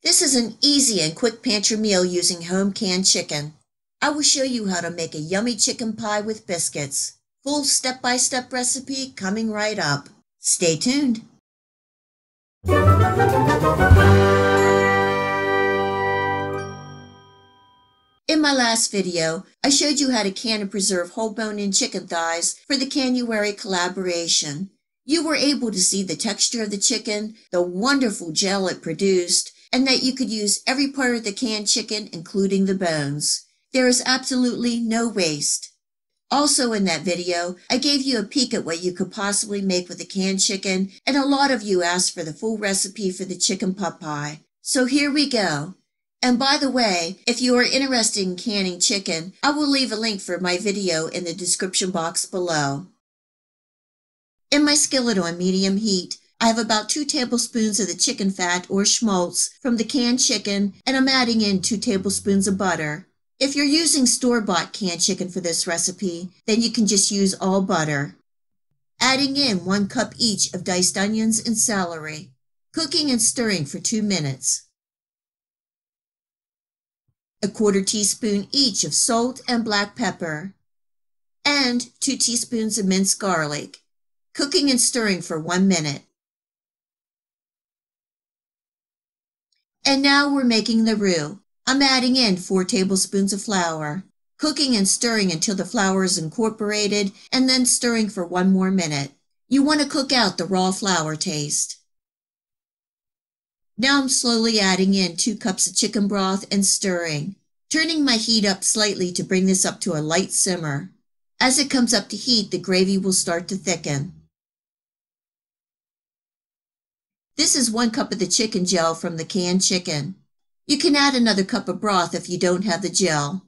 This is an easy and quick pantry meal using home canned chicken. I will show you how to make a yummy chicken pie with biscuits. Full step-by-step recipe coming right up. Stay tuned. In my last video, I showed you how to can and preserve whole bone-in chicken thighs for the canuary collaboration. You were able to see the texture of the chicken, the wonderful gel it produced, and that you could use every part of the canned chicken, including the bones. There is absolutely no waste. Also in that video, I gave you a peek at what you could possibly make with the canned chicken, and a lot of you asked for the full recipe for the chicken pot pie. So here we go. And by the way, if you are interested in canning chicken, I will leave a link for my video in the description box below. In my skillet on medium heat, I have about 2 tablespoons of the chicken fat or schmaltz from the canned chicken, and I'm adding in 2 tablespoons of butter. If you're using store-bought canned chicken for this recipe, then you can just use all butter. Adding in 1 cup each of diced onions and celery. Cooking and stirring for 2 minutes. 1/4 teaspoon each of salt and black pepper. And 2 teaspoons of minced garlic. Cooking and stirring for 1 minute. And now we're making the roux. I'm adding in 4 tablespoons of flour, cooking and stirring until the flour is incorporated, and then stirring for 1 more minute. You want to cook out the raw flour taste. Now I'm slowly adding in 2 cups of chicken broth and stirring, turning my heat up slightly to bring this up to a light simmer. As it comes up to heat, the gravy will start to thicken. This is 1 cup of the chicken gel from the canned chicken. You can add another cup of broth if you don't have the gel.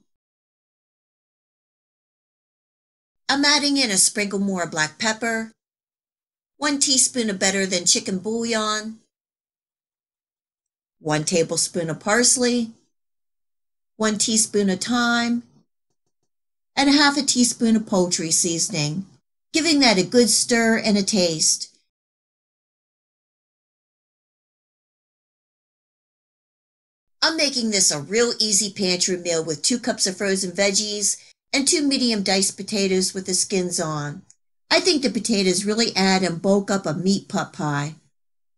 I'm adding in a sprinkle more black pepper, 1 teaspoon of better than chicken bouillon, 1 tablespoon of parsley, 1 teaspoon of thyme, and 1/2 teaspoon of poultry seasoning, giving that a good stir and a taste. I'm making this a real easy pantry meal with 2 cups of frozen veggies and 2 medium diced potatoes with the skins on. I think the potatoes really add and bulk up a meat pot pie.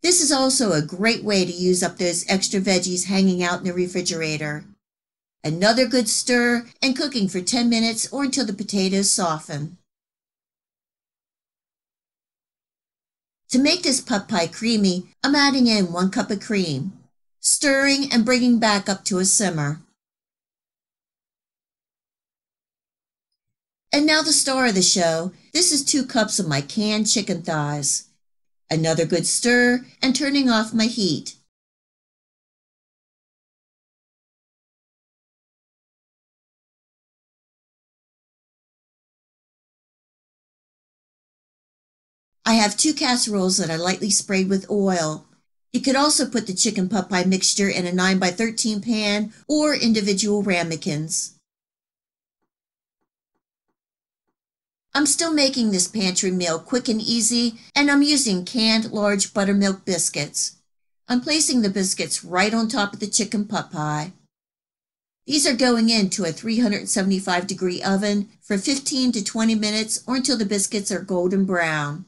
This is also a great way to use up those extra veggies hanging out in the refrigerator. Another good stir and cooking for 10 minutes or until the potatoes soften. To make this pot pie creamy, I'm adding in 1 cup of cream, stirring and bringing back up to a simmer. And now the star of the show. This is 2 cups of my canned chicken thighs. Another good stir and turning off my heat. I have 2 casseroles that I lightly sprayed with oil. You could also put the chicken pot pie mixture in a 9x13 pan or individual ramekins. I'm still making this pantry meal quick and easy, and I'm using canned large buttermilk biscuits. I'm placing the biscuits right on top of the chicken pot pie. These are going into a 375-degree oven for 15 to 20 minutes or until the biscuits are golden brown.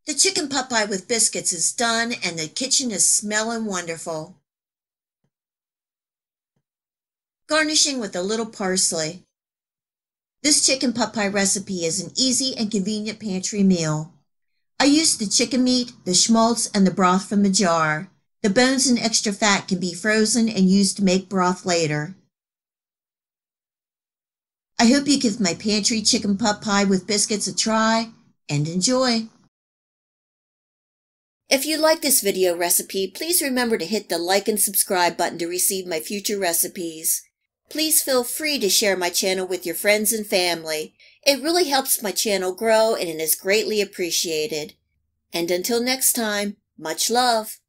The chicken pot pie with biscuits is done and the kitchen is smelling wonderful. Garnishing with a little parsley. This chicken pot pie recipe is an easy and convenient pantry meal. I used the chicken meat, the schmaltz, and the broth from the jar. The bones and extra fat can be frozen and used to make broth later. I hope you give my pantry chicken pot pie with biscuits a try and enjoy. If you like this video recipe, please remember to hit the like and subscribe button to receive my future recipes. Please feel free to share my channel with your friends and family. It really helps my channel grow and it is greatly appreciated. And until next time, much love.